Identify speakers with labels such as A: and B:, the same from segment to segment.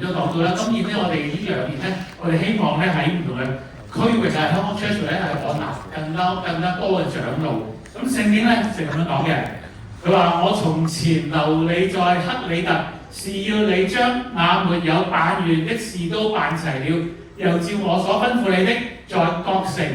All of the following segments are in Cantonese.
A: 都講到啦，今年咧我哋呢2年咧，我哋希望咧喺唔同嘅區域啊，香港 church 咧係按立更加多嘅長老。咁聖經咧就咁樣講嘅，佢話：我從前留你在克里特，是要你將那沒有辦完的事都辦齊了，又照我所吩咐你的，在各城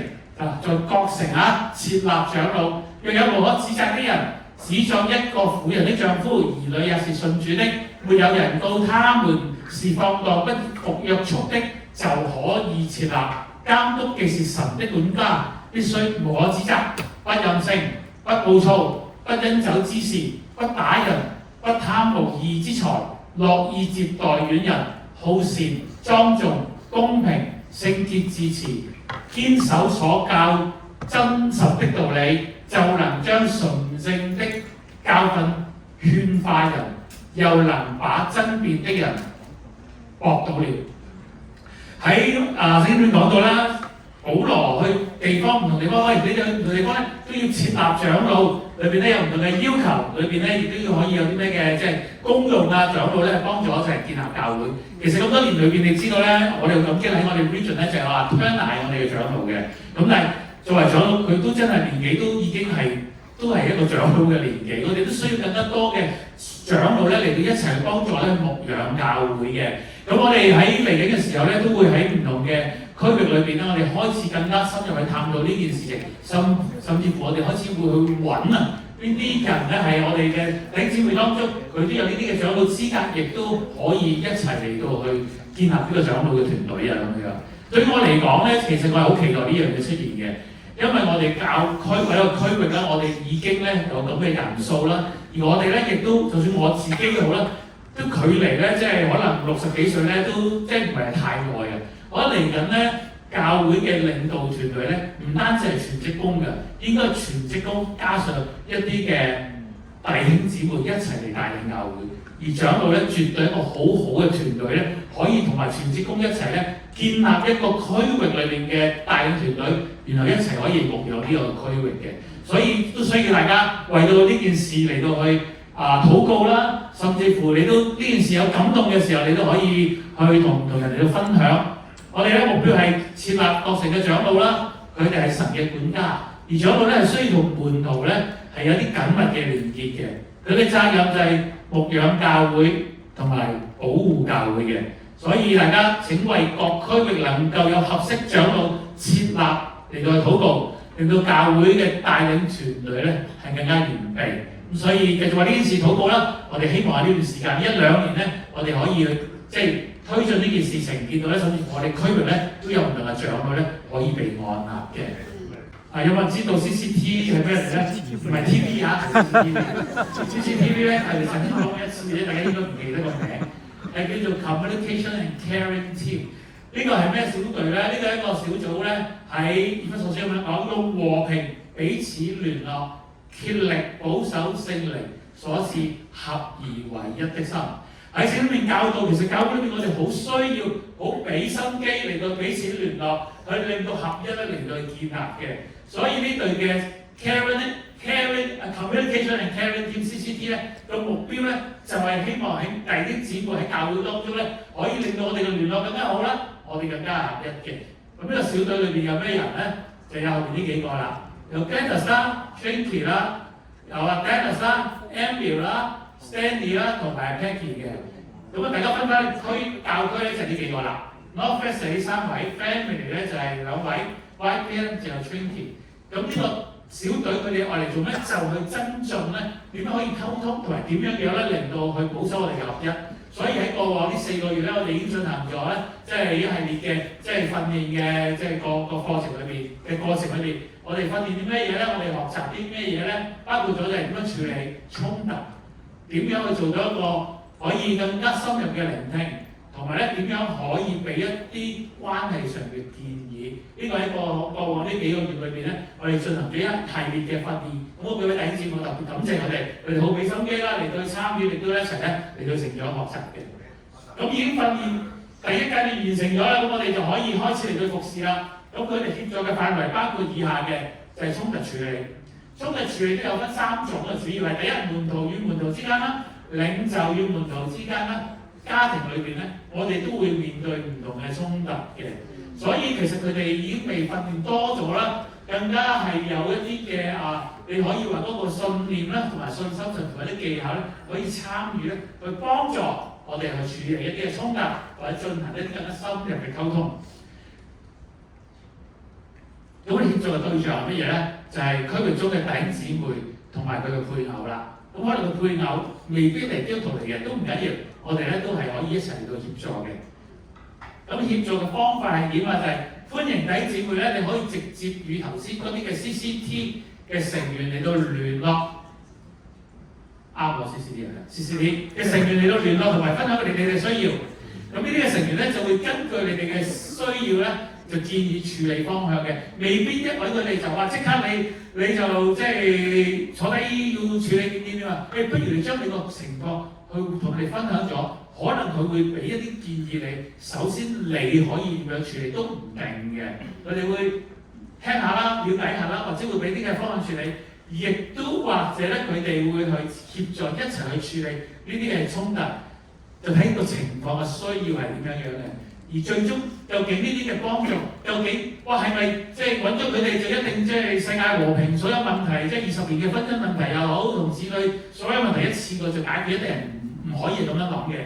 A: 設立長老。若有無可指責的人，只作一個婦人的丈夫，兒女也是信主的，沒有人告他們是放蕩不服約束的，就可以設立。監督既是神的管家，必須無可指責，不任性，不暴躁，不因酒滋事，不打人，不貪無義之財，樂意接待遠人，好善、莊重、公平、聖潔自持，堅守所教真實的道理，就能將純正的教訓勸化人，又能把爭辯的人駁倒了。喺聖經裏講到啦，保羅去地方唔同地方，可能呢唔同地方咧都要設立長老，裏邊咧有唔同嘅要求，裏邊咧亦都要可以有啲咩嘅即係功用啊，長老咧幫助我哋建立教會。其實咁多年裏邊，你知道咧，我哋感激喺我哋 region 咧就係話 Turner 係我哋嘅長老嘅，咁但係作為長老，佢都真係年紀都已經都係一個長老嘅年紀，我哋都需要更加多嘅長老咧嚟到一齊去幫助咧牧養教會嘅。咁我哋喺嚟緊嘅時候咧，都會喺唔同嘅區域裏邊咧，我哋開始更加深入去探討呢件事情，甚至乎我哋開始會去揾啊邊啲人咧係我哋嘅弟兄姊妹當中，佢都有呢啲嘅長老資格，亦都可以一齊嚟到去建立呢個長老嘅團隊啊咁樣。對於我嚟講咧，其實我係好期待呢樣嘢出現嘅。因為我哋教區喺個區域咧，我哋已經咧有咁嘅人數啦，而我哋咧亦都，就算我自己都好啦，都距離咧即係可能60幾歲咧，都即係唔係太耐嘅。我嚟緊咧教會嘅領導團隊咧，唔單止係全職工嘅，應該係全職工加上一啲嘅弟兄姊妹一齊嚟帶領教會。而長老咧絕對一個好好嘅團隊咧，可以同埋全職工一齊咧建立一個區域裏面嘅帶領團隊，然後一齊可以牧養呢個區域嘅。所以都需要大家為到呢件事嚟到去禱告啦，甚至乎你都呢件事有感動嘅時候，你都可以去同人哋去分享。我哋咧目標係設立各城嘅長老啦，佢哋係神嘅管家，而長老咧係需要同門徒咧係有啲緊密嘅連結嘅。佢嘅責任就係牧養教會同埋保護教會嘅，所以大家請為各區域能夠有合適長老設立嚟到去禱告，令到教會嘅帶領團隊咧係更加完備。咁所以繼續為呢件事禱告啦。我哋希望喺呢段時間1-2年咧，我哋可以即係推進呢件事情，見到咧甚至乎我哋區域咧都有唔同嘅長老咧可以被按立嘅。有冇人知道 CCT 係咩嚟咧？唔係 TV 啊 ，CCTV 咧係曾經講一次咧，大家應該唔記得個名，係叫做 Communication and Caring Team。呢個係咩小隊咧？呢個係一個小組咧，喺以弗所書咁樣講，用和平彼此聯絡，竭力保守聖靈所賜合而為一的心。喺聖經裏面教導，其實教會裏面我哋好需要好俾心機嚟到彼此聯絡，去令到合一咧嚟到建立嘅。所以呢隊嘅 Communication and Caring Team CCT 咧個目標咧就係希望喺弟兄姊妹喺教會當中咧可以令到我哋嘅聯絡更加好啦，我哋更加合一嘅。咁呢個小隊裏邊有咩人咧？就有後邊呢幾個啦，有 Dennis 啦、Trinky 啦，有Dennis 啦、Emil 啦、Stanley 啦同埋 Peggy 嘅。咁大家分翻教區咧就呢幾個啦。Northwest 係呢3位 ，Family 咧就係2位 ，YPN 就有 Trinky。咁呢個小隊佢哋愛嚟做咩？就去增進咧點樣可以溝通，同埋點樣咧令到去保守我哋嘅合一。所以喺過往呢4個月咧，我哋已經進行咗咧，即係一系列嘅即係訓練嘅，即係個課程裏邊嘅過程裏邊，我哋訓練啲咩嘢咧？我哋學習啲咩嘢咧？包括咗就係點樣處理衝突，點樣去做到一個可以更加深入嘅聆聽，同埋咧點樣可以俾一啲關係上嘅建議。呢個喺過往呢幾個月裏邊咧，我哋進行咗一系列嘅訓練。咁我幾位弟兄姊妹特別感謝佢哋好俾心機啦，嚟到參與，亦都一齊咧嚟到成長學習嘅。咁已經訓練第1階段完成咗啦，咁我哋就可以開始嚟到服侍啦。咁佢哋協助嘅範圍包括以下嘅，就係衝突處理。衝突處理都有分3種嘅，主要係第一，門徒與門徒之間啦，領袖與門徒之間啦，家庭裏邊咧，我哋都會面對唔同嘅衝突嘅，所以其實佢哋已經被訓練多咗啦，更加係有一啲嘅你可以話嗰個信念啦，同埋信心上同埋啲技巧咧，可以參與咧，去幫助我哋去處理一啲嘅衝突，或者進行一啲更加深入嘅溝通。咁我哋協助嘅對象係乜嘢咧？就係區域中嘅弟兄姊妹同埋佢嘅配偶啦。咁可能個配偶未必係基督徒嚟嘅，都唔緊要，我哋咧都係可以一齊嚟到協助嘅。咁協助嘅方法係點啊？就係歡迎弟兄姊妹咧，你可以直接與頭先嗰啲嘅 CCT 嘅成員嚟到聯絡。啱喎，CCT 嘅成員嚟到聯絡同埋分享你哋嘅需要。咁呢啲嘅成員咧就會根據你哋嘅需要咧，就建議處理方向嘅，未必一揾佢哋就話即刻你就即係坐低要處理點啊？不如你將你個情況去同佢哋分享咗，可能佢會俾一啲建議你。首先你可以點樣處理都唔定嘅，佢哋會聽下啦、了解下啦，或者會俾啲嘅方案處理，亦都或者咧佢哋會去協助一齊去處理呢啲嘅衝突，就睇個情況嘅需要係點樣樣嘅。而最終究竟呢啲嘅幫助，究竟係咪即係揾咗佢哋就一定即係世界和平，所有問題即係20年嘅婚姻問題又好，同子女所有問題一次過就解決，一定係唔可以咁樣諗嘅。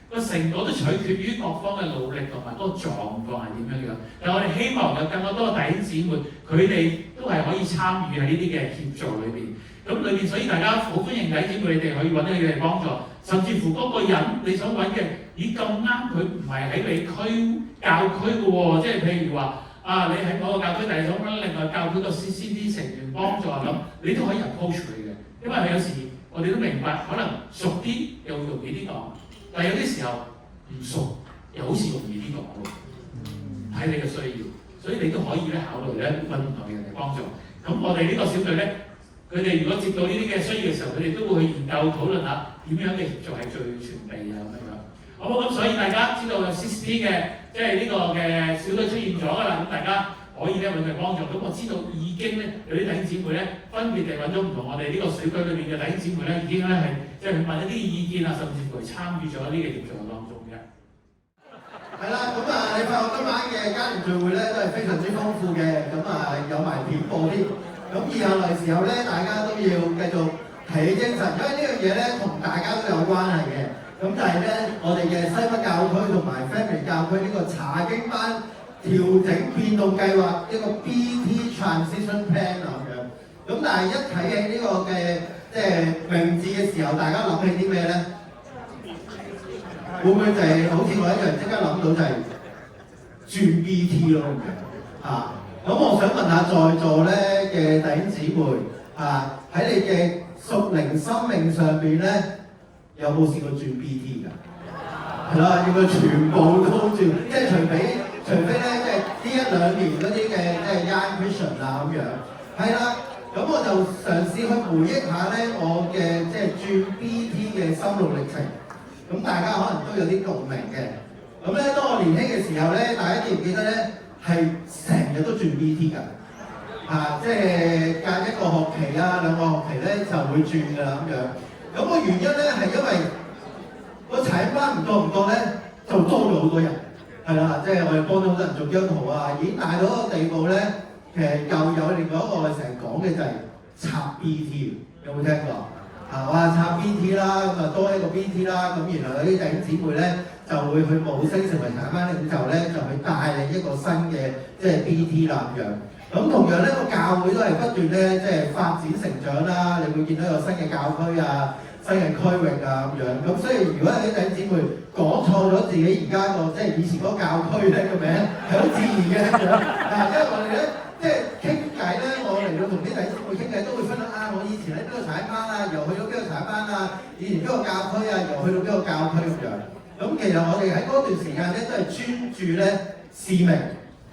A: 個成果都取決於各方嘅努力同埋嗰個狀況係點樣樣。但係我哋希望有更加多嘅弟兄姊妹，佢哋都係可以參與喺呢啲嘅協助裏邊。咁裏邊，所以大家好歡迎弟兄姊妹你哋可以揾佢哋幫助，甚至乎嗰個人你想揾嘅，咁啱佢唔係喺你教區嘅喎，即係譬如話你喺某個教區，但係想揾另外教區個 CCT 成員幫助咁，你都可以 approach 佢嘅，因為有時我哋都明白，可能熟啲又容易啲講，但係有啲時候唔熟又好似容易啲講喎，睇你嘅需要，所以你都可以咧考慮咧揾唔同嘅人嚟幫助。咁我哋呢個小隊咧。佢哋如果接到呢啲嘅需要嘅時候，佢哋都會去研究討論下點樣嘅協助係最全備啊咁樣。好，咁所以大家知道有 CCT 嘅即係呢個嘅小隊出現咗㗎啦，咁大家可以咧揾佢幫助。咁我知道已經咧有啲弟兄姊妹咧分別地揾咗唔同我哋呢個小隊裏面嘅弟兄姊妹咧，已經咧係即係去問一啲意見啊，甚至乎係參與咗呢個協助當中嘅。
B: 係啦，咁你發覺今晚嘅家庭聚會咧都係非常之豐富嘅，咁有埋片報添。咁以後嚟時候咧，大家都要繼續提起精神，因為呢樣嘢咧同大家都有關係嘅。咁就係咧，我哋嘅西北教區同埋 Family 教區呢個查經班調整變動計劃一個 BT Transition Plan 咁樣。咁但係一睇起呢個嘅即係名字嘅時候，大家諗起啲咩咧？會唔會就係好似我一樣即刻諗到就係轉 BT 咯咁樣咁我想問下在座咧嘅弟兄姊妹喺你嘅屬靈生命上邊咧，有冇試過轉 BT 㗎？係啦，應該全部都轉，即係除非咧，即係呢1-2年嗰啲嘅即係 Young Christian 咁樣。係啦，咁我就嘗試去回憶下咧我嘅即係轉 BT 嘅心路歷程。咁大家可能都有啲共鳴嘅。咁咧，當我年輕嘅時候咧，大家記唔記得咧？係成日都轉 BT 㗎，即係隔1個學期2個學期咧就會轉㗎啦咁樣。咁個原因咧係因為個踩班唔多咧，就多咗好多人，係啦，即係我哋幫咗好多人做基督徒已經大到一個地步咧，其實又有另外一個我哋成日講嘅就係插 BT， 有冇聽過？插 BT 啦，咁多一個 BT 啦，咁然後有啲弟兄姊妹咧就會去冒升成為踩班領袖咧，就去帶領一個新嘅即係 BT 啦咁樣。咁同樣咧個教會都係不斷咧即係發展成長啦，你會見到有新嘅教區新嘅區域咁樣。咁所以如果有啲弟兄姊妹講錯咗自己而家個即係以前嗰個教區咧個名係好自然嘅咁樣。因為我哋咧即係傾偈咧，我嚟到同啲弟兄姊妹傾偈都會分享我以前喺邊度踩班又去到邊度踩班以前邊個教區又去到邊個教區咁樣。咁其實我哋喺嗰段時間咧都係專注咧使命，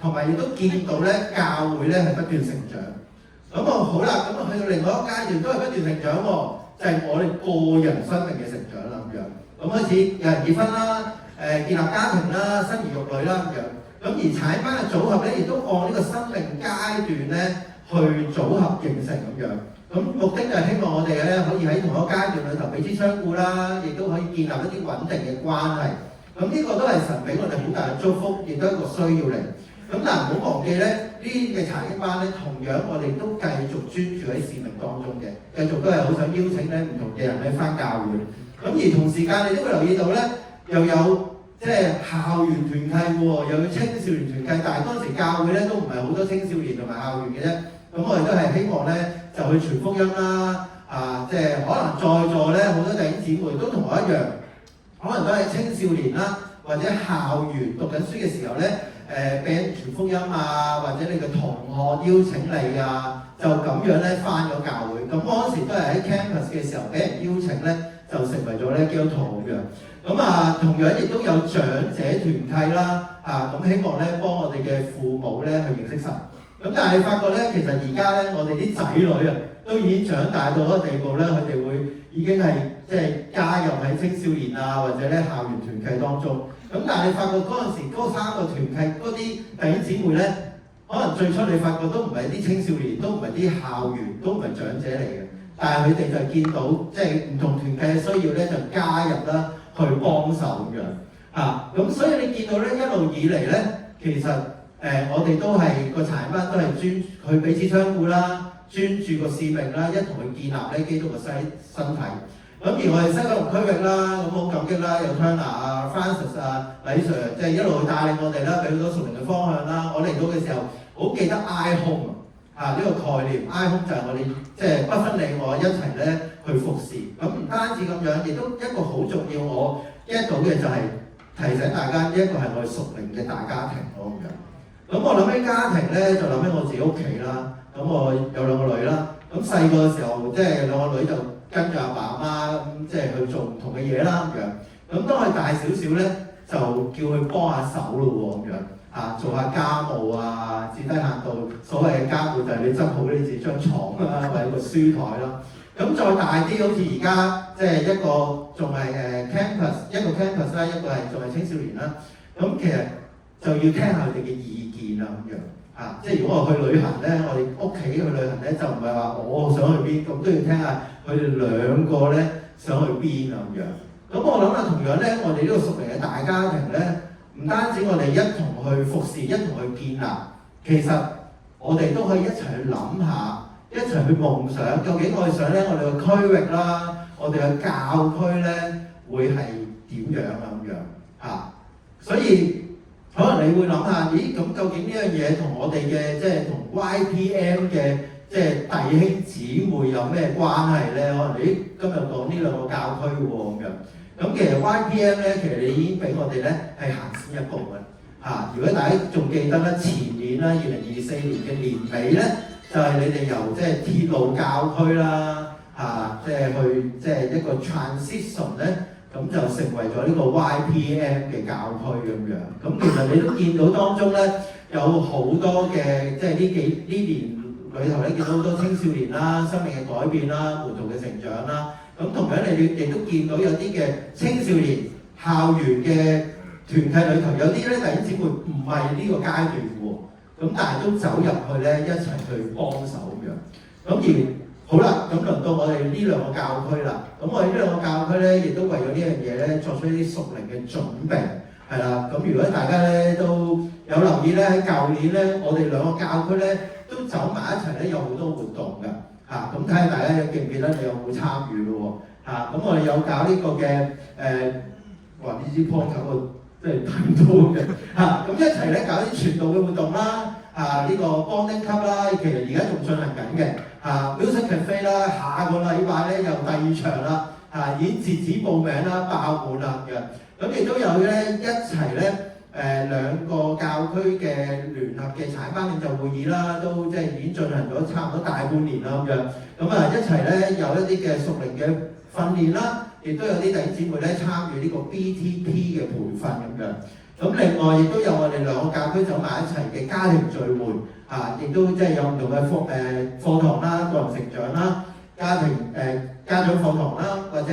B: 同埋亦都見到咧教會咧係不斷成長。咁好啦，咁去到另外一個階段都係不斷成長喎，就係我哋個人生命嘅成長啦咁樣。咁開始有人結婚啦，建立家庭啦，生兒育女啦咁樣。咁而踩班嘅組合咧，亦都按呢個生命階段咧去組合形成咁樣。咁目的就係希望我哋咧可以喺同一個階段裏頭彼此相顧啦，亦都可以建立一啲穩定嘅關係。咁呢個都係神俾我哋好大嘅祝福，亦都係一個需要嚟。咁但係唔好忘記咧，呢啲嘅查經班咧，同樣我哋都繼續專注喺使命當中嘅，繼續都係好想邀請咧唔同嘅人咧返教會。咁而同時間你都會留意到咧，又有即係校園團契喎，又有青少年團契，但係當時教會咧都唔係好多青少年同埋校園嘅啫。咁我哋都係希望咧就去傳福音啦，即係可能在座咧好多弟兄姊妹都同我一樣，可能都係青少年啦，或者校園讀緊書嘅時候咧，俾人傳福音啊，或者你嘅同學邀請你啊，就咁樣咧返咗教會。咁嗰陣時都係喺 campus 嘅時候俾人邀請咧，就成為咗咧基督徒咁樣。咁同樣亦都有長者團契啦，咁希望咧幫我哋嘅父母咧去認識神。咁但係你發覺咧，其實而家咧我哋啲仔女啊，都已經長大到一個地步咧，佢哋會已經係即係加入喺青少年啊，或者咧校園團契當中。咁但係你發覺嗰陣時嗰三個團契嗰啲弟兄姊妹咧，可能最初你發覺都唔係啲青少年，都唔係啲校園，都唔係長者嚟嘅。但係佢哋就見到即係唔同團契嘅需要咧，就加入啦，去幫手咁樣。咁所以你見到咧一路以嚟咧，其實我哋都係個查經班都係去彼此相顧啦，專注個使命啦，一同去建立咧基督嘅身體。咁而我哋西九龍區域啦，咁好感激啦，有 Turner 啊、Francis 啊、李 Sir， 即係一路去帶領我哋啦，俾好多屬靈嘅方向啦。我嚟到嘅時候，好記得 I-Home 呢個概念 ，I-Home 就係我哋即係不分你我一齊咧去服侍。咁唔單止咁樣，亦都一個好重要我 get 到嘅就係提醒大家，呢一個係我哋屬靈嘅大家庭咯咁樣。咁我諗起家庭咧，就諗起我自己屋企啦。咁我有兩個女啦。咁細個嘅時候，即係兩個女就跟住阿爸阿媽咁，即係去做唔同嘅嘢啦咁樣。咁當佢大少少咧，就叫佢幫下手咯喎咁樣。做下家務啊，至低限度所謂嘅家務就係你執好你自己張床啦，或者個書台啦。咁再大啲，好似而家即係一個仲係campus，一個 campus 啦，一個係仲係青少年啦。咁其實就要聽下佢哋嘅意見啦咁樣。即係如果我去旅行咧，我哋屋企去旅行咧，就唔係話我想去邊，咁都要聽下佢哋兩個咧想去邊啊咁樣。咁我諗同樣咧，我哋呢個屬靈嘅大家庭咧，唔單止我哋一同去服侍，一同去建立，其實我哋都可以一齊去諗下，一齊去夢想，究竟我哋想咧，我哋個區域啦，我哋嘅教區咧，會係點樣啊咁樣。所以可能你會諗下，咦咁究竟呢樣嘢同我哋嘅即係同 YPM 嘅即係弟兄姊妹有咩關係咧？可能今日講呢兩個教區喎咁樣。咁其實 YPM 咧，其實你已經俾我哋咧係行先一步嘅。如果大家仲記得咧，前年啦，2024年嘅年尾咧，就係你哋由即係鐵路教區啦，即係去即係一個 transition 咧。咁就成為咗呢個 YPM 嘅教區咁樣。咁其實你都見到當中咧，有好多嘅即係呢年裏頭咧，見到好多青少年啦、生命嘅改變啦、門徒嘅成長啦。咁同樣你亦都見到有啲嘅青少年校園嘅團契裏頭，有啲咧弟兄姊妹唔係呢個階段喎。咁但係都走入去咧，一齊去幫手咁樣。咁而好啦，咁輪到我哋呢兩個教區啦。咁我哋呢兩個教區咧，亦都為咗呢樣嘢咧，作出一啲屬靈嘅準備，係啦。咁如果大家咧都有留意咧，喺舊年咧，我哋兩個教區咧都走埋一齊咧，有好多活動㗎。咁睇下大家記唔記得你有冇參與咯喎？咁我哋有搞呢個嘅呢支 point 我即係睇唔到嘅。咁一齊咧搞啲傳道嘅活動啦。呢個 bonding club 啦，其實而家仲進行緊嘅。Music Cafe 啦，下個禮拜咧又第二場啦，已經截止報名啦，爆滿啦嘅。咁亦都有咧一齊咧兩個教區嘅聯合嘅查經班領袖會議啦，都即係已經進行咗差唔多大半年啦咁樣。咁一齊咧有一啲嘅屬靈嘅訓練啦，亦都有啲弟兄姊妹咧參與呢個 BTP 嘅培訓咁樣。咁另外亦都有我哋兩個教區走埋一齊嘅家庭聚會，亦都即係有唔同嘅課堂啦、個人成長啦、家長課堂啦，或者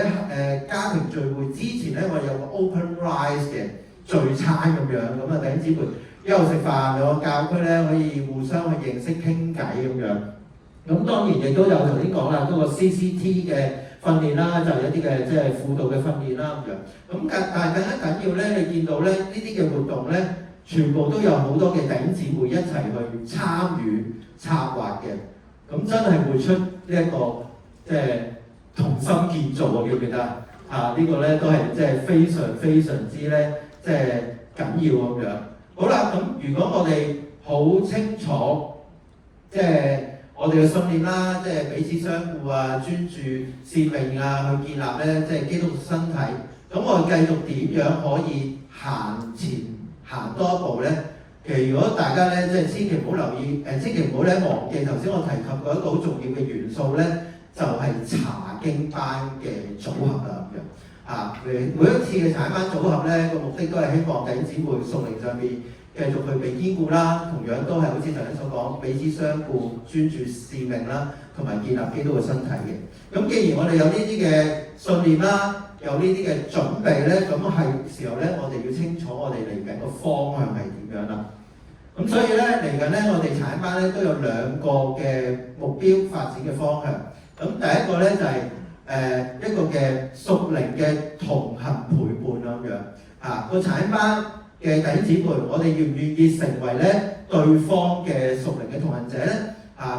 B: 家庭聚會之前咧，我哋有個 Open Rise 嘅聚餐咁樣，咁弟兄姊妹一路食飯，兩個教區咧可以互相去認識傾偈咁樣。咁當然亦都有頭先講啦，嗰個 CCT 嘅訓練啦，就係一啲嘅即係輔導嘅訓練啦咁樣。咁但係更加緊要咧，你見到咧呢啲嘅活動咧，全部都有好多嘅弟兄姊妹一齊去參與策劃嘅。咁真係會出呢一個即係同心建造啊！記唔記得啊？呢個咧都係即係非常非常之咧即係緊要咁樣。好啦，咁如果我哋好清楚即係我哋嘅信念啦，即係彼此相顧啊，專注使命啊，去建立咧即係基督嘅身體。咁我哋繼續點樣可以行前行多一步咧？其實如果大家咧即係千祈唔好留意，千祈唔好咧忘記頭先我提及過一個好重要嘅元素咧，就係查經班嘅組合啦咁樣。每一次嘅查經班組合咧，個目的都係希望弟兄姊妹屬靈上面繼續去被堅固啦，同樣都係好似頭先所講，彼此相顧、專注使命啦，同埋建立基督嘅身體嘅。咁既然我哋有呢啲嘅信念啦，有呢啲嘅準備咧，咁係時候咧，我哋要清楚我哋嚟緊個方向係點樣啦。咁所以咧嚟緊咧，我哋查經班咧都有兩個嘅目標發展嘅方向。咁第一個咧就係、一個嘅屬靈嘅同行陪伴啦咁樣。個查經班嘅弟兄姊妹，我哋願唔願意成為咧對方嘅屬靈嘅同行者咧？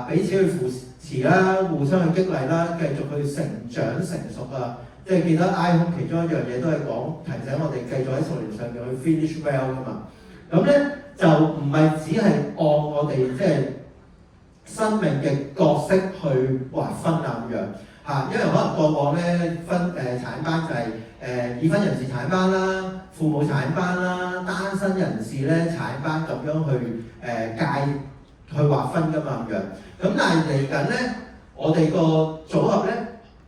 B: 彼此去扶持啦，互相去激勵啦，繼續去成長成熟啊！即係記得 iPhone 其中一樣嘢都係講提醒我哋繼續喺屬靈上面去 finish well 噶嘛。咁咧就唔係只係按我哋即係生命嘅角色去劃分啊咁樣。因為可能過往咧分查經班就係已婚人士查經班啦、父母查經班啦、單身人士咧查經班咁樣去去劃分噶嘛咁樣。咁但係嚟緊咧，我哋個組合咧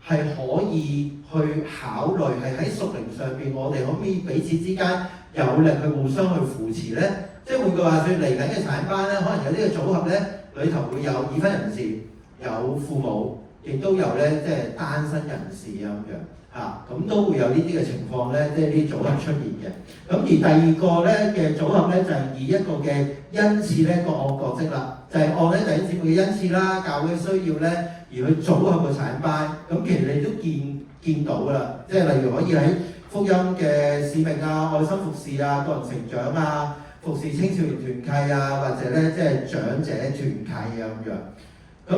B: 係可以去考慮係喺屬靈上邊，我哋可唔可以彼此之間有力去互相去扶持咧？即係換句話說，嚟緊嘅查經班咧，可能有呢個組合咧，裏頭會有已婚人士、有父母，亦都有咧即係單身人士啊咁樣。咁都會有呢啲嘅情況咧，即係啲組合出現嘅。咁而第二個咧嘅組合咧，就係以一個嘅恩賜咧各按各職啦，就係按咧弟兄姊妹嘅恩賜啦、教會需要咧而去組合個查經班。咁其實你都見到㗎啦，即係例如可以喺福音嘅使命啊、愛心服侍啊、個人成長啊、服侍青少年團契啊，或者咧即係長者團契啊咁樣。咁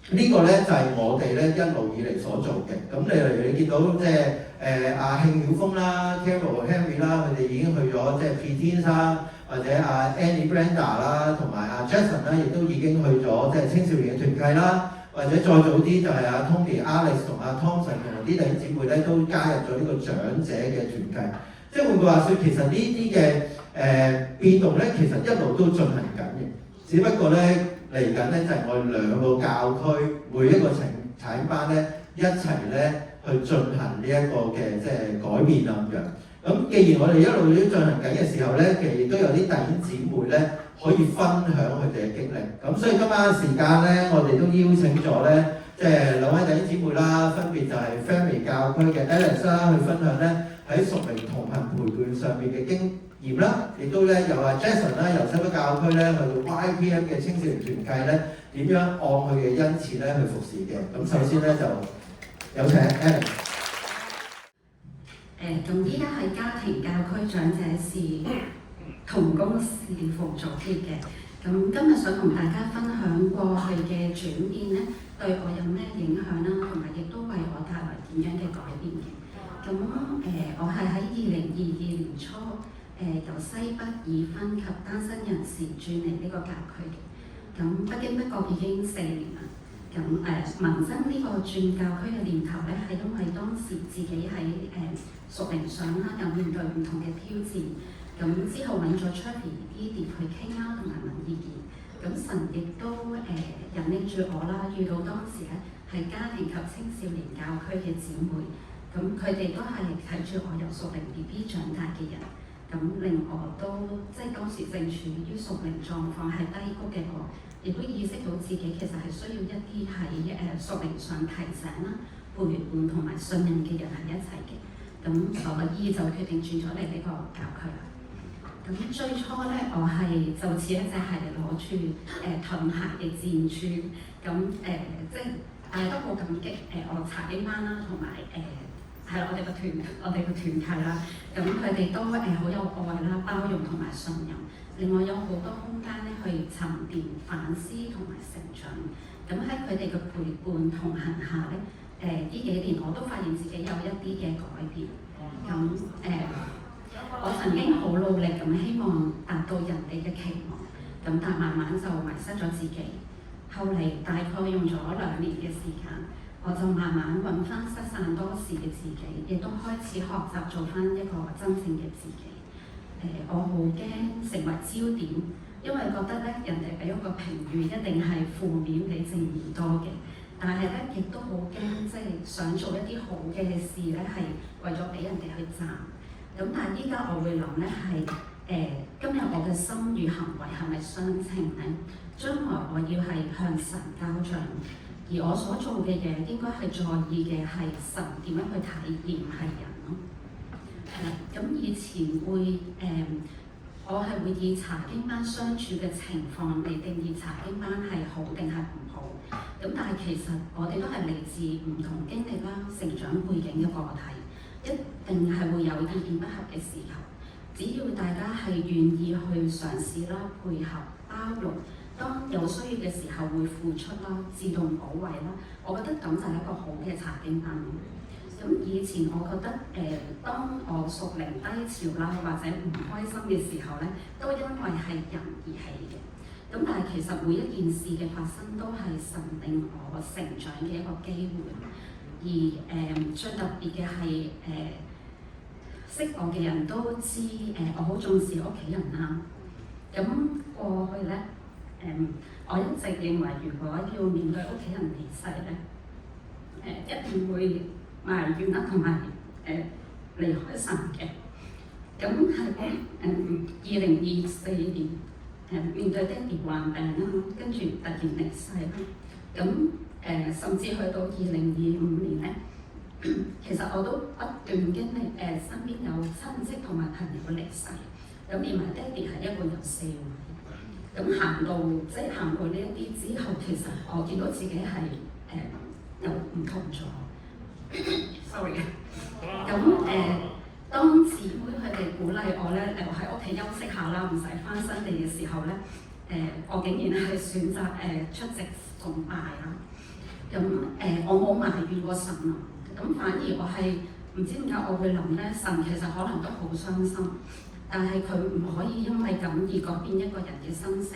B: 呢個咧就係我哋咧一路以嚟所做嘅。咁例如你見到即係阿慶曉峰啦、Carol Henry 啦，佢哋已經去咗即係 P-Teens 啦，或者阿 Annie Brenda 啦，同埋阿 Jason 啦，亦都已經去咗即係青少年嘅團契啦。或者再早啲就係阿 Tony、Alex 同阿 Thompson 同埋啲弟兄姊妹咧都加入咗呢個長者嘅團契。即係換句話說，其實呢啲嘅變動咧，其實一路都進行緊嘅。只不過咧嚟緊咧就係我哋兩個教區每一個查經班咧一齊咧去進行呢一個嘅即係改變啊咁樣。咁既然我哋一路都進行緊嘅時候咧，其實亦都有啲弟兄姊妹咧可以分享佢哋嘅經歷。咁所以今晚嘅時間咧，我哋都邀請咗咧，即係兩位弟兄姊妹啦，分別就係 Family 教區嘅 Alex 啦，去分享咧喺屬靈同行陪伴上面嘅經驗啦，亦都咧有阿 Jason 啦，由西北教區咧去到 YPM 嘅青少年團契咧，點樣按佢嘅恩賜咧去服侍嘅。咁首先咧就有請 Alex。
C: 咁依家係家庭教區長者事同工事奉組別嘅。咁今日想同大家分享過去嘅轉變咧，對我有咩影響啦，同埋亦都為我帶來點樣嘅改變嘅。咁我係喺2022年初由西北已婚及單身人士轉嚟呢個教區嘅。咁不經不覺已經4年啦。咁萌生呢個轉教區嘅念頭咧，係因為當時自己喺屬靈上啦，又面對唔同嘅挑戰。咁之後揾咗 Charlie、Edie 去傾啦，同埋問意見。咁神亦都引領住我啦，遇到當時咧係家庭及青少年教區嘅姊妹。咁佢哋都係睇住我由屬靈 BB 長大嘅人。咁令我都即係當時正處於屬靈狀況係低谷嘅我，亦都意識到自己其實係需要一啲喺屬靈上提醒啦、陪伴同埋信任嘅人喺一齊嘅。咁所以就決定轉咗嚟呢個教區啦。咁最初咧，我係就似一隻係攞住盾牌嘅箭豬，咁即係大家都好感激我查經班啦，同埋係我哋個團契啦，咁佢哋都好有愛啦、包容同埋信任。另外有好多空間咧去沉澱、反思同埋成長。咁喺佢哋嘅陪伴同行下咧，呢幾年我都發現自己有一啲嘅改變。咁我曾經好努力咁希望達到人哋嘅期望，咁但慢慢就迷失咗自己。後嚟大概用咗2年嘅時間，我就慢慢揾翻失散多時嘅自己，亦都開始學習做翻一個真正嘅自己。我好驚成為焦點，因為覺得咧人哋俾我個評語一定係負面比正面多嘅。但係咧亦都好驚，即係想做一啲好嘅事咧，係為咗俾人哋去讚。咁但係依家我會諗咧係今日我嘅心與行為係咪相稱咧？將來我要係向神交賬，而我所做嘅嘢應該係在意嘅係神點樣去體驗係人咯。咁以前會我係會以查經班相處嘅情況嚟定義查經班係好定係唔好。咁但係其實我哋都係嚟自唔同經歷啦、成長背景嘅個體。一定係會有意見不合嘅時候，只要大家係願意去嘗試啦、配合、包容，當有需要嘅時候會付出啦、自動保衞啦，我覺得咁就係一個好嘅查經班。咁以前我覺得當我屬靈低潮啦或者唔開心嘅時候咧，都因為係人而起嘅。咁但係其實每一件事嘅發生都係神令我成長嘅一個機會。而最特別嘅係識我嘅人都知我好重視屋企人啦。咁過去咧我一直認為如果要面對屋企人離世咧，一定會埋怨啦同埋離開神嘅。咁係2024年面對爹哋患病啦，跟住突然離世啦，咁甚至去到2025年咧，其實我都不斷經歷身邊有親戚同埋朋友離世，咁連埋爹哋係一個人4位，咁行過呢一啲之後，其實我見到自己係有唔同咗。sorry 咁當姊妹佢哋鼓勵我咧，喺屋企休息下啦，唔使翻新地嘅時候咧，我竟然係選擇出席崇拜啦。咁我冇埋怨過神啊，咁反而我係唔知點解我會諗咧，神其實可能都好傷心，但係佢唔可以因為咁而改變一個人嘅生死。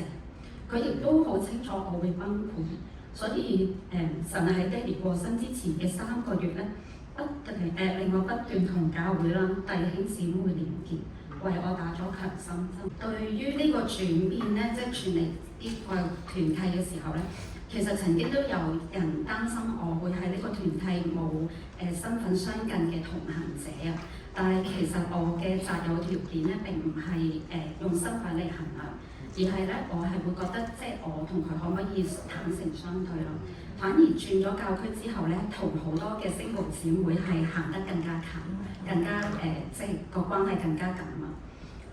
C: 佢亦都好清楚我會崩潰，所以神喺爹哋過身之前嘅3個月咧，令我不斷同教會啦、弟兄姊妹連結，為我打咗強心針。對於呢個轉變咧，即係傳嚟呢個團契嘅時候咧，其實曾經都有人擔心我會喺呢個團契冇身份相近嘅同行者啊，但係其實我嘅擇友條件咧並唔係用身份嚟衡量，而係咧我係會覺得即係我同佢可唔可以坦誠相對咯。反而轉咗教區之後咧，同好多嘅星夢姊妹係行得更加近，更加即係個關係更加緊密。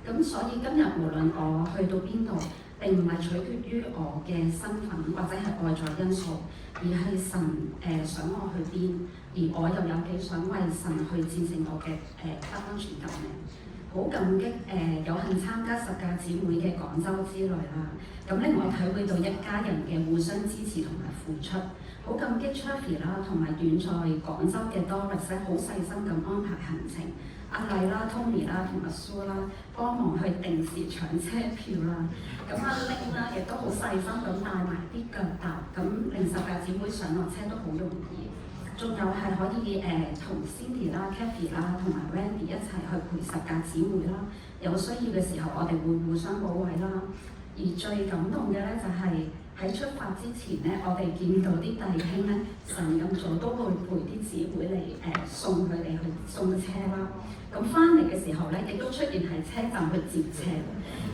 C: 咁所以今日無論我去到邊度，並唔係取決於我嘅身份或者係外在因素，而係神想我去邊，而我又有幾想為神去戰勝我嘅不安全感咧。好感激有幸參加十架姊妹嘅廣州之旅啦，咁令我體會到一家人嘅互相支持同埋付出。好感激 Chaffy 啦，同埋遠在廣州嘅 Doris 咧，好細心咁安排行程。阿麗啦、Tony 啦同阿蘇啦，幫忙去定時搶車票啦。咁阿 Ling 啦，亦都好細心咁帶埋啲腳踏，咁令十架姊妹上落車都好容易。仲有係可以同 Cindy 啦、Kathy 啦同埋 Wendy 一齊去陪十架姊妹啦。有需要嘅時候，我哋會互相保衞啦。而最感動嘅咧就係喺出發之前咧，我哋見到啲弟兄咧，神咁早都會陪啲姊妹嚟送佢哋去送車啦。咁翻嚟嘅時候咧，亦都出現喺車站去接車。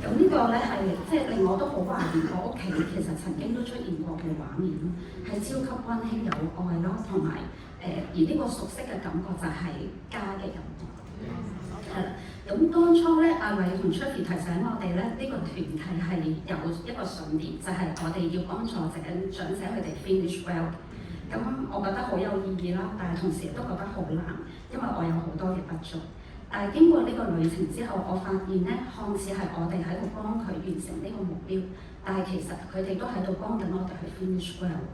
C: 咁呢個咧係即係令我都好懷念我屋企其實曾經都出現過嘅畫面咯，係超級溫馨有愛啦，同埋而呢個熟悉嘅感覺就係家嘅感覺。係啦，咁當初咧，阿偉同 Chuffy 提醒我哋咧，呢個團體係有一個信念，就係我哋要幫助長者佢哋 finish well。咁我覺得好有意義啦，但係同時亦都覺得好難，因為我有好多嘅不足。但係經過呢個旅程之後，我發現咧，看似係我哋喺度幫佢完成呢個目標，但係其實佢哋都喺度幫緊我哋去 finish well。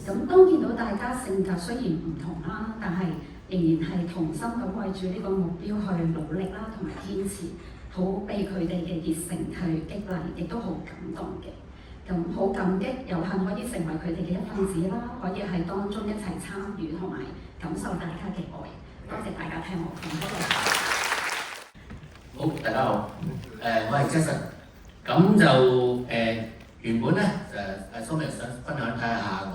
C: 咁當見到大家性格雖然唔同啦，但係仍然係同心咁為住呢個目標去努力啦，同埋堅持，好被佢哋嘅熱誠去激勵，亦都好感動嘅。咁好感激，有幸可以成為佢哋嘅一份子啦，可以喺當中一齊參與同埋感受大家嘅愛。多謝大家聽我講，多謝。
D: 好，大家好，我係 Jason。咁就原本咧蘇明想分享睇下我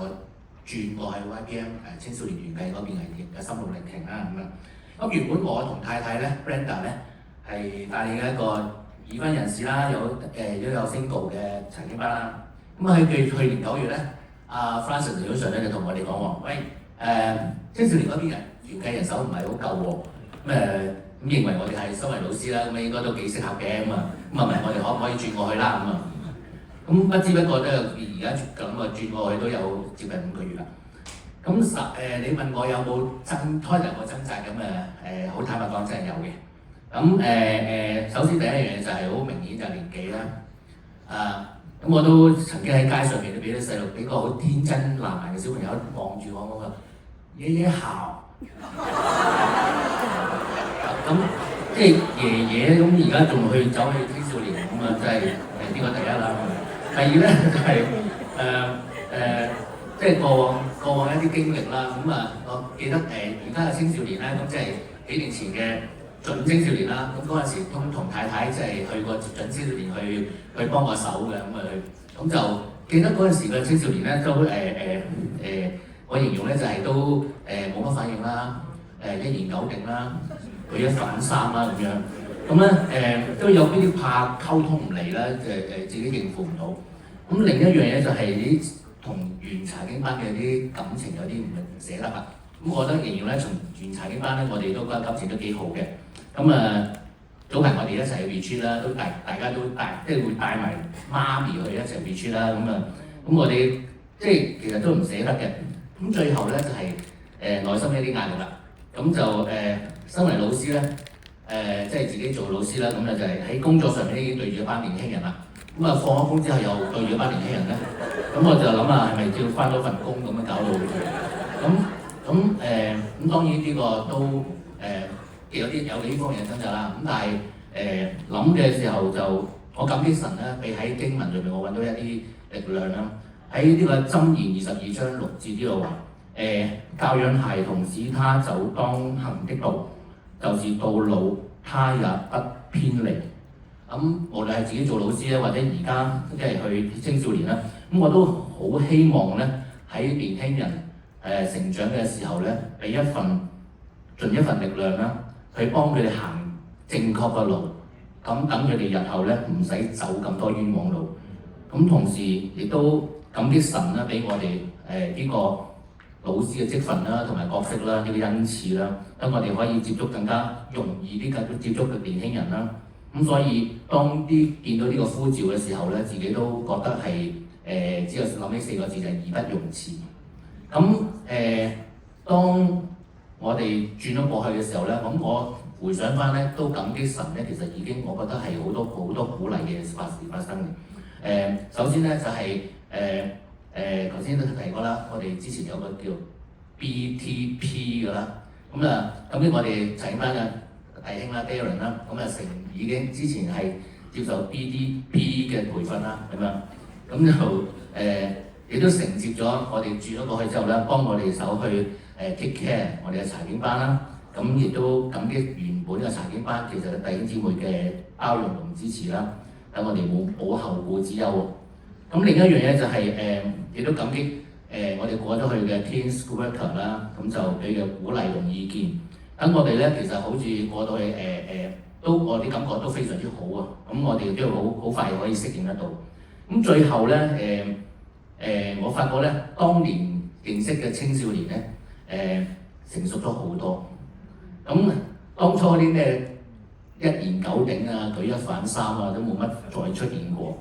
D: 轉過去 YPM 青少年團契嗰邊嘅心路歷程啦咁樣。咁原本我同太太咧 Brenda 咧係帶領一個已婚人士啦，都有 single 嘅查經班啦。咁喺去年9月咧，阿 Francis 李上咧就同我哋講喎，喂青少年嗰邊人團契人手唔係好夠喎，咁認為我哋係修為老師啦，咁應該都幾適合嘅咁啊，問我哋可唔可以轉過去啦咁啊？咁不知不覺都而家咁啊轉過去都有接近5個月啦。咁你問我有冇開頭個掙扎咁好坦白講真係有嘅。咁首先第一樣嘢就係好明顯就係年紀啦。咁我都曾經喺街上面俾啲細路，俾個好天真爛漫嘅小朋友望住我，我話爺爺好。咁即係爺爺咁而家仲走去青少年咁啊，真係呢個第一啦。第二咧就係即係過往一啲經歷啦。咁我記得而家嘅青少年咧，咁即係幾年前嘅準青少年啦。咁嗰陣時都同太太即係去過準青少年去幫個手嘅咁就記得嗰陣時嘅青少年咧都我形容咧就係都冇乜反應啦，一言九鼎啦。舉一反三啦咁樣，咁咧都有啲怕溝通唔嚟啦，自己應付唔到。咁另一樣嘢就係啲同原查經班嘅啲感情有啲唔捨得啦。咁我覺得仍然咧，從原查經班咧，我哋都覺得感情都幾好嘅。咁早排我哋一齊去 retreat 啦，都大家都即係會帶埋媽咪去一齊 retreat 啦。咁我哋即係其實都唔捨得嘅。咁最後咧就係內心一啲壓力啦。咁就身為老師咧，即係自己做老師啦，咁就係喺工作上面已經對住一班年輕人啦。咁放咗工之後又對住一班年輕人咧，咁我就諗下係咪要翻多份工咁樣搞到咁當然呢個都有呢方面嘅掙扎啦。咁但係諗嘅時候就我感激神咧，俾喺經文裏面我揾到一啲力量啦。喺呢個箴言22章6節呢度話。教養孩童，使他走當行的道，就是到老他也不偏離。無論係自己做老師咧，或者而家即係去青少年啦，咁我都好希望咧喺年輕人成長嘅時候咧，俾盡一份力量啦，去幫佢哋行正確嘅路。咁等佢哋日後咧唔使走咁多冤枉路。咁同時亦都感激神啦，俾我哋呢個老師嘅職份啦，同埋角色啦，呢個恩賜啦，等我哋可以接觸更加容易啲接觸嘅年輕人啦。咁所以當見到呢個呼召嘅時候咧，自己都覺得係只有諗起4個字就係義不容辭。當我哋轉咗過去嘅時候咧，咁我回想翻咧都感激神咧，其實已經我覺得係好多鼓勵嘅事發生嘅。首先咧就係頭先都提過啦，我哋之前有個叫 BTP 㗎啦，咁我哋查經班嘅弟兄啦 Darren 啦，已經之前係接受 BDP 嘅培訓啦，咁就亦都承接咗我哋轉咗過去之後咧，幫我哋手去take care 我哋嘅查經班啦，咁亦都感激原本嘅查經班其實弟兄姊妹嘅包容同支持啦，等我哋冇後顧之憂。咁另一樣嘢就係亦都感激我哋過咗去嘅 Teen School Worker 啦，咁就俾嘅鼓勵同意見，等我哋咧其實好似過到去我啲感覺都非常之好啊！咁我哋都好快可以適應得到。咁最後咧我發覺咧，當年認識嘅青少年咧成熟咗好多。咁當初啲咩一言九鼎啊、舉一反三啊，都冇乜再出現過。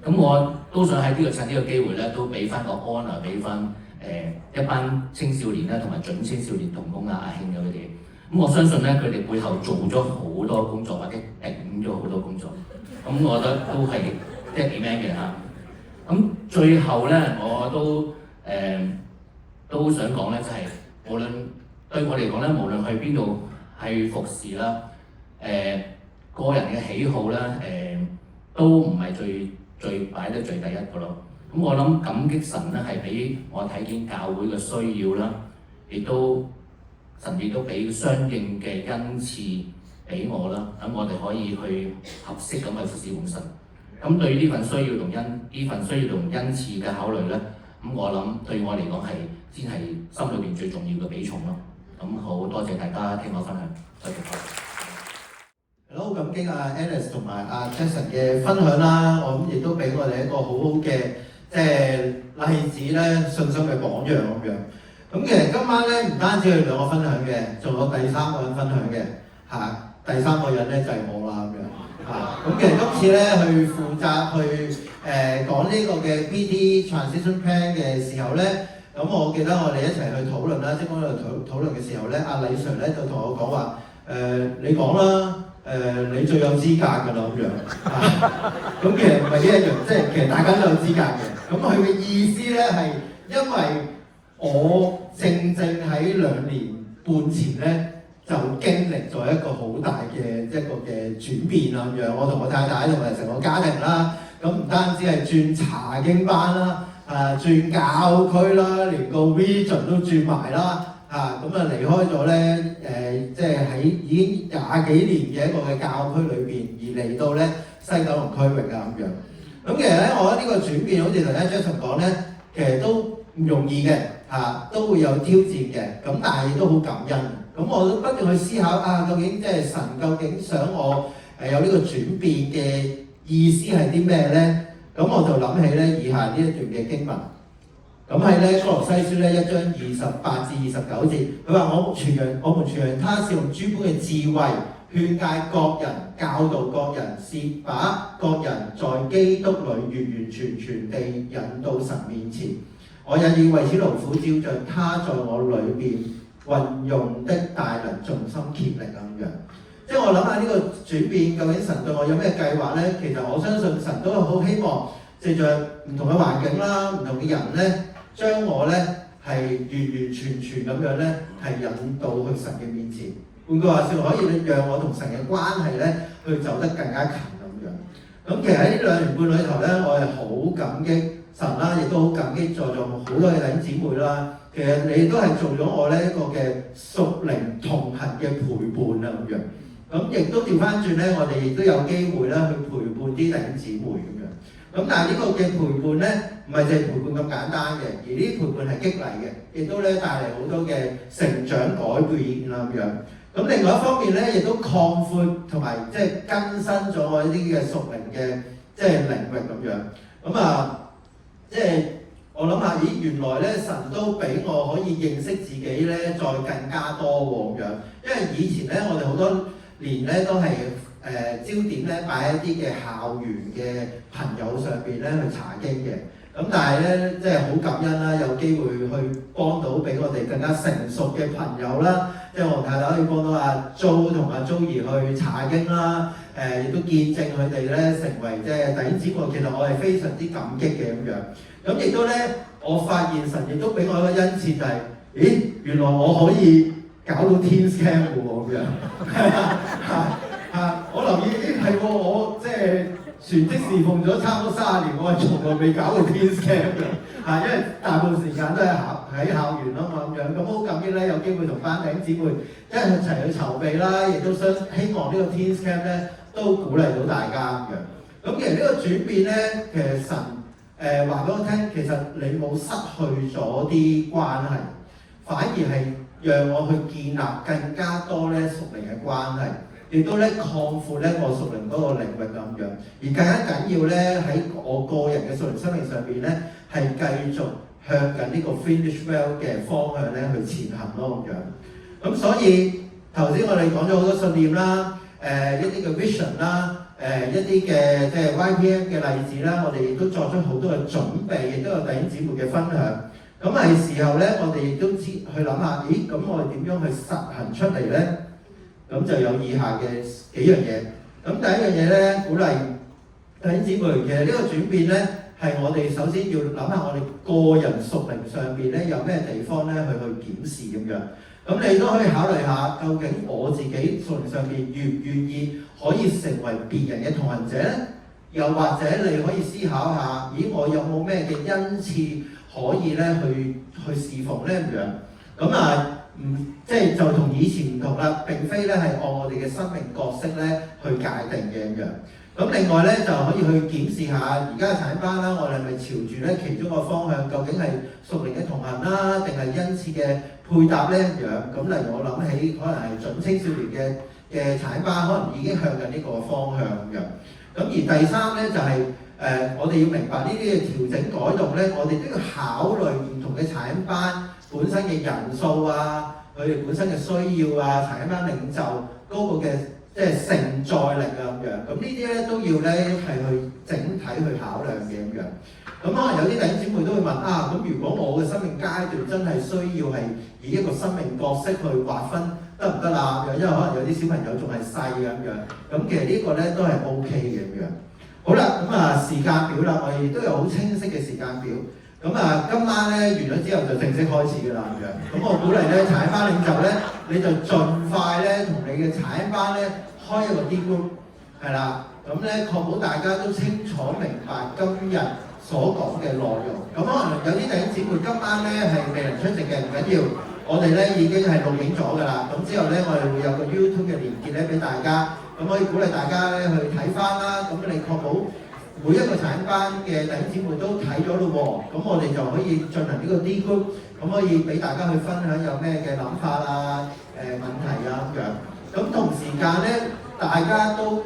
D: 咁我都想喺趁呢個機會咧，都俾翻個 honour 俾翻一班青少年咧，同埋準青少年同工啊、阿興啊佢哋。咁我相信咧，佢哋背後做咗好多工作，或者頂咗好多工作。咁我覺得都係即係 amen 嘅嚇。咁最後咧，我都想講咧，就係無論對我嚟講咧，無論去邊度係服侍啦，個人嘅喜好啦，都唔係最擺得最第一個咯。咁我諗感激神咧，係俾我睇見教會嘅需要啦，神亦都俾相應嘅恩賜俾我啦，咁我哋可以去合適咁去服侍奉神。咁對於呢份需要同恩賜嘅考慮咧，咁我諗對我嚟講係先係心裏邊最重要嘅比重咯。咁好多謝大家聽我分享，多謝。
B: 好感激阿 Alice 同埋阿 Jackson 嘅分享啦，我諗亦都俾我哋一個好好嘅例子咧，信心嘅榜樣咁樣。咁其實今晚咧唔單止係兩個分享嘅，仲有第三個人分享嘅嚇。第三個人咧就係我啦咁樣嚇。咁其實今次咧去負責去講呢個嘅 PT Transition Plan 嘅時候咧，咁我記得我哋一齊去討論啦，即係嗰度討論嘅時候咧，阿李 Sir 咧就同我講話你講啦。你最有資格㗎啦咁樣，咁其實唔係呢一樣，即係其實大家都有資格嘅。咁佢嘅意思咧係因為我正喺2年半前咧就經歷咗一個好大嘅一個嘅轉變啦咁樣。我同我太太同埋成個家庭啦，咁唔單止係轉查經班啦，轉教區啦，連個 region 都轉埋啦。咁離開咗咧即係喺已經20幾年嘅一個嘅教區裏邊，而嚟到咧西九龍區域啊咁樣。咁其實咧，我覺得呢個轉變，好似頭先 Jackson 講咧，其實都唔容易嘅都會有挑戰嘅。咁但係亦都好感恩。咁我都不斷去思考究竟即係神究竟想我有呢個轉變嘅意思係啲咩咧？咁我就諗起咧以下呢一段嘅經文。咁係咧，《哥羅西書》咧1章28至29節，佢話我們傳揚他是用諸般嘅智慧勸戒各人、教導各人，是把各人在基督裏完完全全地引到神面前。我也要為此勞苦，照着他在我裏邊運用的大能，盡心竭力咁樣。即係我諗下呢個轉變，究竟神對我有咩計劃咧？其實我相信神都好希望藉着唔同嘅環境啦、唔同嘅人咧，將我咧係完完全全咁樣咧係引到去神嘅面前。換句話說，可以讓我同神嘅關係咧去走得更加近咁樣。咁其實喺呢2年半裏頭咧，我係好感激神啦，亦都好感激在座好多嘅弟兄姊妹啦。其實你都係做咗我呢一個嘅屬靈同行嘅陪伴啊咁樣。咁亦都調翻轉咧，我哋亦都有機會咧去陪伴啲弟兄姊妹咁樣。咁但係呢個嘅陪伴咧，唔係淨係陪伴咁簡單嘅，而呢啲陪伴係激勵嘅，亦都咧帶嚟好多嘅成長改變啦咁樣。咁另外一方面咧，亦都擴闊同埋即係更新咗我呢啲嘅屬靈嘅即係領域咁樣。咁即係我諗下，咦，原來咧神都俾我可以認識自己咧，再更加多喎咁樣。因為以前咧，我哋好多年咧都係焦點咧擺喺一啲嘅校園嘅朋友上邊咧去查經嘅。咁但係咧，即係好感恩啦，有機會去幫到俾我哋更加成熟嘅朋友啦。即係我太太可以幫到阿 Jo 同阿 Joey 去查經啦。亦都見證佢哋咧成為即係弟兄姊妹。其實我係非常之感激嘅咁樣。咁亦都咧，我發現神亦都俾我一個恩賜，就係，咦，原來我可以搞到 Teens Camp 喎咁樣。我留意，咦係喎，我即係全職侍奉咗差唔多30年，我係從來未搞過 Teens Camp 嘅。因為大部分時間都係喺校園啊嘛咁樣。咁好感激咧，有機會同班弟兄姊妹一齊去籌備啦，亦都希望呢個 Teens Camp 咧都鼓勵到大家咁樣。咁其實呢個轉變咧，其實神話俾我聽，其實你冇失去咗啲關係，反而係讓我去建立更加多咧屬靈嘅關係，亦都咧擴闊咧我屬靈嗰個領域咁樣。而更加緊要咧喺我個人嘅屬靈生命上邊咧，係繼續向緊呢個 finish well 嘅方向咧去前行咯咁樣。咁所以頭頭先我哋講咗好多信念啦，一啲嘅 vision 啦，一啲嘅即係 YPM 嘅例子啦，我哋亦都作出好多嘅準備，亦都有弟兄姊妹嘅分享。咁係時候咧，我哋亦都去諗下，咦？咁我哋點樣去實行出嚟咧？咁就有以下嘅幾樣嘢。咁第一樣嘢咧，鼓勵弟兄姊妹，其實呢個轉變咧，係我哋首先要諗下我哋個人屬靈上邊咧有咩地方咧去檢視咁樣。咁你都可以考慮下，究竟我自己屬靈上邊願唔願意可以成為別人嘅同行者咧？又或者你可以思考下，咦，我有冇咩嘅恩賜可以咧去侍奉咧咁樣？咁啊，即係就同以前唔同啦，並非咧係按我哋嘅生命角色咧去界定嘅咁樣。咁另外咧就可以去檢視下而家嘅產班啦，我哋係咪朝住咧其中一個方向，究竟係屬靈嘅同行啦，定係恩賜嘅配搭咧咁樣？咁例如我諗起可能係準青少年嘅產班，可能已經向緊呢個方向咁樣。咁而第三咧就係、我哋要明白呢啲嘅調整改動咧，我哋都要考慮唔同嘅產班本身嘅人數啊，佢哋本身嘅需要啊，產班領袖嗰個嘅即係承載力啊咁樣。咁呢啲咧都要咧係去整體去考量嘅咁樣。咁可能有啲弟兄姊妹都會問啊，咁如果我嘅生命階段真係需要係以一個生命角色去劃分得唔得啦？因為可能有啲小朋友仲係細咁樣。咁其實呢個咧都係 OK 嘅咁樣。好啦，咁啊時間表啦，我哋都有好清晰嘅時間表。咁啊今晚咧完咗之後就正式開始㗎啦咁樣。咁我鼓勵咧產班領袖咧，你就盡快咧同你嘅產班咧開一個 D group 係啦。咁咧確保大家都清楚明白今日所講嘅內容。咁可能有啲弟兄姊妹今晚咧係未能出席嘅，唔緊要，我哋咧已經係錄影咗㗎啦。咁之後咧我哋會有個 YouTube 嘅連結咧俾大家。咁可以鼓勵大家咧去睇翻啦，咁你確保每一個產班嘅弟兄姊妹都睇咗咯喎，咁我哋就可以進行呢個 D group，咁可以俾大家去分享有咩嘅諗法啊、問題啊咁樣。咁同時間咧，大家都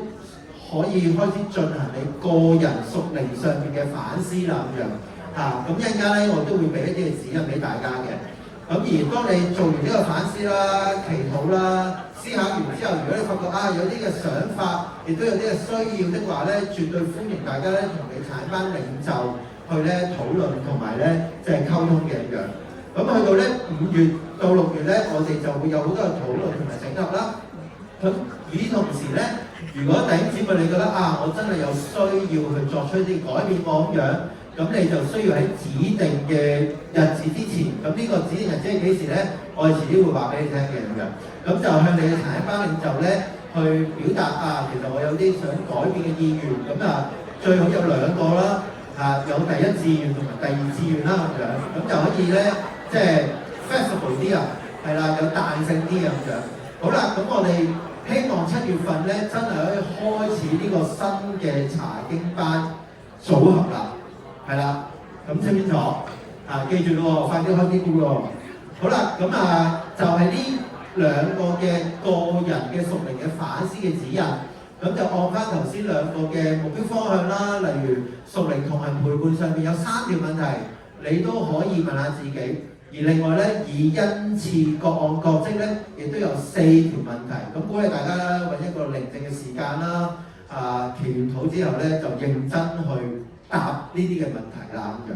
B: 可以開始進行你個人屬靈上面嘅反思啦咁樣。咁一陣間咧，我都會俾一啲嘅指引俾大家嘅。咁而當你做完呢個反思啦、祈禱啦、思考完之後，如果你發覺有啲嘅想法，亦都有啲嘅需要的話咧，絕對歡迎大家咧同你產班領袖去咧討論同埋咧即係溝通嘅咁樣。咁去到咧5月到6月咧，我哋就會有好多嘅討論同埋整合啦。咁與同時咧，如果弟兄姊妹你覺得我真係有需要去作出一啲改變咁樣，咁你就需要喺指定嘅日子之前，咁呢個指定日子係幾時咧？我哋遲啲會話俾你聽嘅咁樣。咁就向你嘅產班領袖咧去表達其實我有啲想改變嘅意願。咁最好有2個啦，有第一志願同埋第二志願啦咁樣。咁就可以咧即係 flexible 啲係啦，有彈性啲咁樣。好啦，咁我哋希望7月份咧真係可以開始呢個新嘅查經班組合啦。係啦，咁清唔清楚？記住咯，快啲開啲股咯。好啦，咁就係呢2個嘅個人嘅屬靈嘅反思嘅指引，咁就按翻頭先2個嘅目標方向啦。例如屬靈同行陪伴上面有3條問題，你都可以問下自己。而另外咧，以恩賜各按各職咧，亦都有4條問題。咁鼓勵大家揾一個寧靜嘅時間啦，祈完禱之後咧，就認真去答呢啲嘅問題啦咁樣，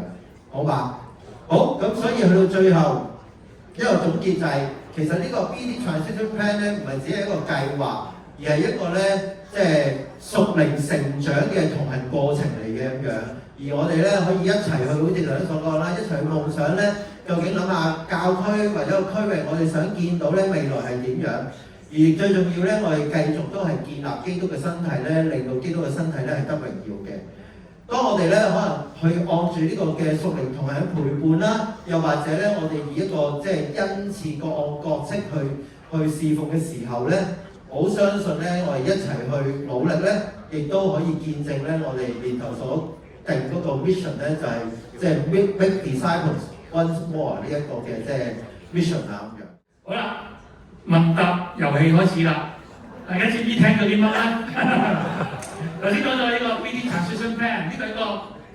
B: 好吧？好，咁所以去到最後一個總結就係、其實呢個 BD Transition Plan 咧，唔係只係一個計劃，而係一個咧即係屬靈成長嘅同行過程嚟嘅咁樣。而我哋咧可以一齊去，好似頭先所講啦，一齊去夢想咧，究竟諗下教區或者個區域，我哋想見到咧未來係點樣？而最重要咧，我哋繼續都係建立基督嘅身體咧，令到基督嘅身體咧係得榮耀嘅。當我哋咧可能去按住呢個嘅屬靈同埋陪伴啦，又或者咧我哋以一個即係恩賜各按各職去侍奉嘅時候咧，我好相信咧我哋一齊去努力咧，亦都可以見證咧我哋年頭所定嗰個 mission 咧就係即係 make disciples once more 呢一個嘅即係 mission 啊咁樣。
A: 好啦，問答遊戲開始啦，大家知唔知聽到啲乜咧？頭先講咗呢個 BD Transition Plan，呢個係一個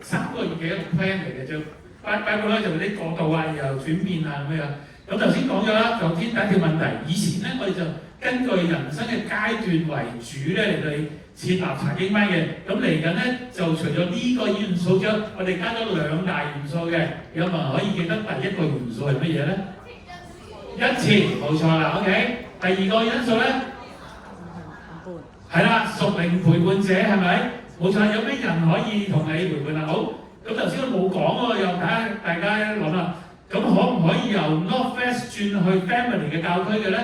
A: 3個月嘅一個 plan 嚟嘅，就包括咧就啲過渡又轉變咁樣。咁頭先講咗啦，頭先第一條問題，以前咧我哋就根據人生嘅階段為主咧嚟到設立查經班嘅。咁嚟緊咧就除咗呢個元素之外，我哋加咗2大元素嘅。有冇人可以記得第一個元素係乜嘢咧？恩賜，冇錯啦。OK， 第二個因素咧，係啦，屬靈陪伴者係咪？冇錯，有咩人可以同你陪伴啊？好，咁頭先都冇講喎，又睇下大家諗啦。咁可唔可以由 Northwest 轉去 Family 嘅教區嘅咧？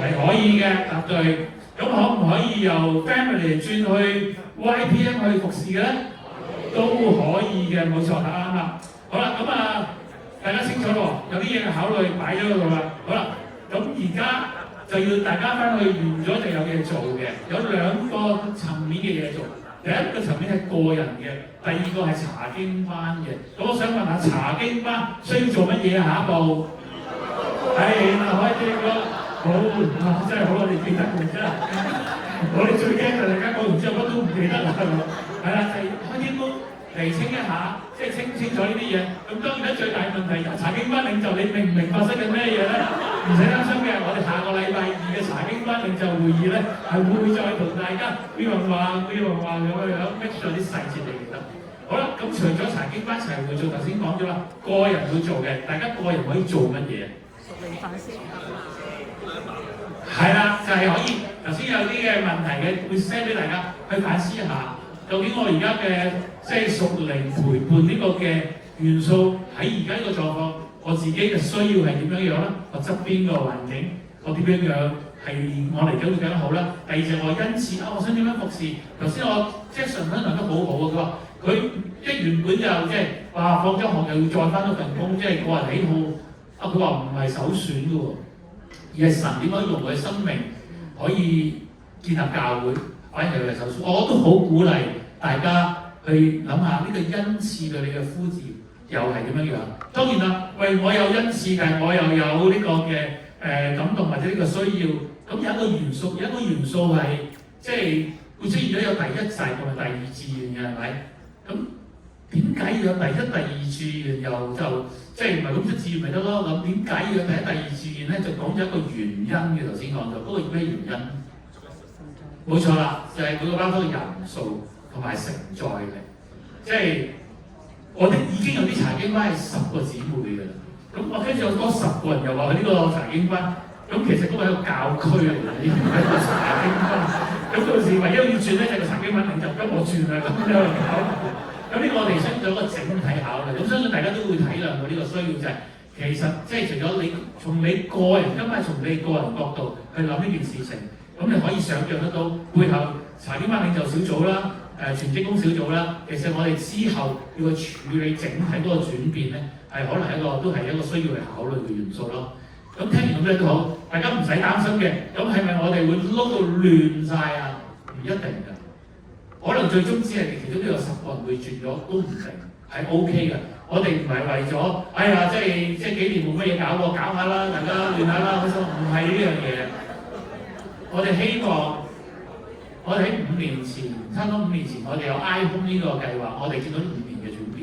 A: 係可以嘅，答對。咁可唔可以由 Family 轉去 YPM 去服侍嘅咧？都可以嘅，冇錯，答啱啦。好啦，咁啊，大家清楚咯，有啲嘢考慮擺咗喺度啦。好啦，咁而家就要大家翻去完咗就有嘢做嘅，有2個層面嘅嘢做。第一個層面係個人嘅，第二個係查經班嘅。咁我想問下查經班需要做乜嘢？下一步係啦，開始咯。好，真係好，我哋記得嘅真係。我哋最驚就大家講完之後乜都唔記得啦。係啦，就係開始都釐清一下，即係清楚呢啲嘢。咁當然咧，最大問題查經班領袖，你明唔明發生緊咩嘢咧？唔使擔心嘅，我哋下個禮拜2嘅查經班領袖會議咧，係會再同大家邊樣話咁樣 make sure 啲細節你記得。好啦，咁除咗查經班一齊會做，頭先講咗啦，個人會做嘅，大家個人可以做乜嘢？屬靈反思。係啦，就係可以。頭先有啲嘅問題嘅，會 send 俾大家去反思一下，究竟我而家嘅即係屬靈陪伴呢個嘅元素喺而家呢個狀況。我自己嘅需要係點樣樣啦？我側邊個環境，我點樣樣係我嚟緊會更加好啦。第二就我恩賜啊，我想點樣服侍？頭先我 Jackson 分享得好好啊，佢話佢原本就即係話放咗學又要再翻多份工，即係個人喜好啊。佢話唔係首選嘅喎，而係神點樣用佢嘅生命可以建立教會，反而係佢嘅首選。我都好鼓勵大家去諗下呢個恩賜對你嘅呼召。又係點樣樣？當然啦，喂，我有恩賜，但係我又有呢個嘅感動或者呢個需要。咁有一個元素係即係會出現咗有第一志同埋第二志願嘅，係咪？咁點解要有第一、第二志願又就即係唔係咁出志願咪得咯？咁點解要有第一、第二志願咧？就講咗一個原因嘅，頭先講咗，嗰個咩原因？冇錯啦，就係佢個包括人數同埋承載力，即係。我哋已經有啲查經班係10個姊妹嘅啦，咁我跟住有多10個人又話去呢個查經班，咁其實嗰個係一個教區嚟嘅，呢唔係一個查經班。咁到時唯一要轉咧就係個查經班領袖，咁我轉啦，咁樣搞。咁呢個我哋想做一個整體考慮，咁相信大家都會體諒到呢個需要就係、其實即係除咗你從你個人，今日從你個人角度去諗呢件事情，咁你可以想像得到背後查經班領袖小組啦。全職工小組啦，其實我哋之後要去處理整體嗰個轉變咧，係可能都係一個需要去考慮嘅元素咯。咁聽完咁咩都好，大家唔使擔心嘅。咁係咪我哋會撈到亂晒啊？唔一定㗎，可能最終只係其中呢個10個人會轉咗都唔定，係 OK 嘅。我哋唔係為咗，哎呀，即係幾年冇乜嘢搞喎，搞下啦，大家亂下啦，唔係呢樣嘢。我哋希望。我哋喺5年前，差唔多5年前，我哋有 iHome 呢個計劃，我哋見到5年嘅轉變。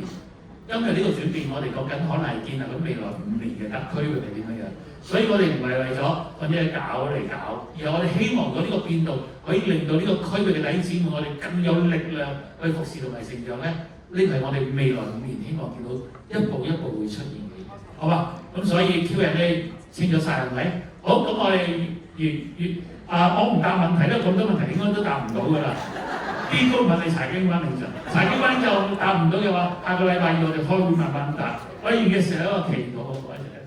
A: 今日呢個轉變，我哋講緊可能係建立緊未來5年嘅區域係點樣樣。所以我哋唔係為咗揾啲嘢搞嚟搞，而係我哋希望咗呢個變動可以令到呢個區域嘅弟兄姊妹，我哋更有力量去服侍同埋成長咧。呢個係我哋未來5年希望見到一步一步會出現嘅，好嘛？咁所以 Q&A 清咗晒係咪？好，咁我哋我唔答問題咧，咁多問題應該都答唔到㗎啦。邊個問你查經班領袖？查經班就答唔到嘅話，下個禮拜2我哋開會慢慢答。我哋完嘅時候一個祈禱，我一齊嚟。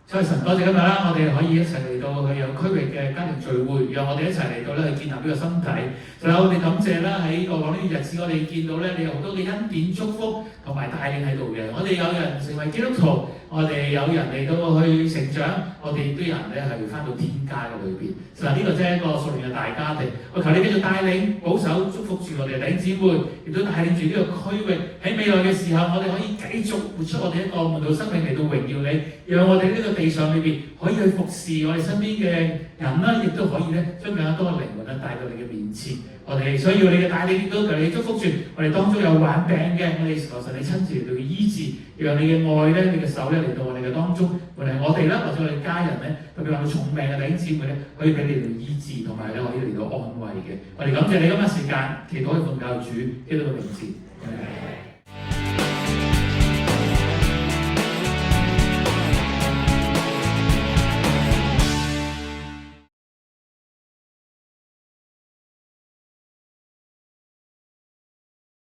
A: 所以神多謝今日啦，我哋可以一齊嚟到去有區域嘅家庭聚會，讓我哋一齊嚟到咧去建立呢個身體。仲有我哋感謝啦，喺過往呢啲日子，我哋見到咧，你有好多嘅恩典祝福同埋帶領喺度嘅。我哋有人成為基督徒。我哋有人嚟到去成長，我哋亦都有人咧係翻到天家嘅裏邊。嗱，呢個真係一個屬靈嘅大家庭。我求你繼續帶領、保守、祝福住我哋弟兄姊妹，亦都帶領住呢個區域喺未來嘅時候，我哋可以繼續活出我哋一個門徒生命嚟到榮耀你，讓我哋呢個地上裏邊可以去服侍我哋身邊嘅人啦，亦都可以咧將更加多嘅靈魂咧帶到你嘅面前。我哋需要你嘅帶領，亦都求你祝福住我哋當中有患病嘅，我哋求神你親自嚟到醫治，讓你嘅愛咧、你嘅手咧嚟到我哋嘅當中，無論我哋啦，或者我哋家人咧，特別話有重病嘅弟兄姊妹咧，可以俾你嚟醫治，同埋咧可以嚟到安慰嘅。我哋感謝你今日時間，祈禱去奉教主基督嘅名字。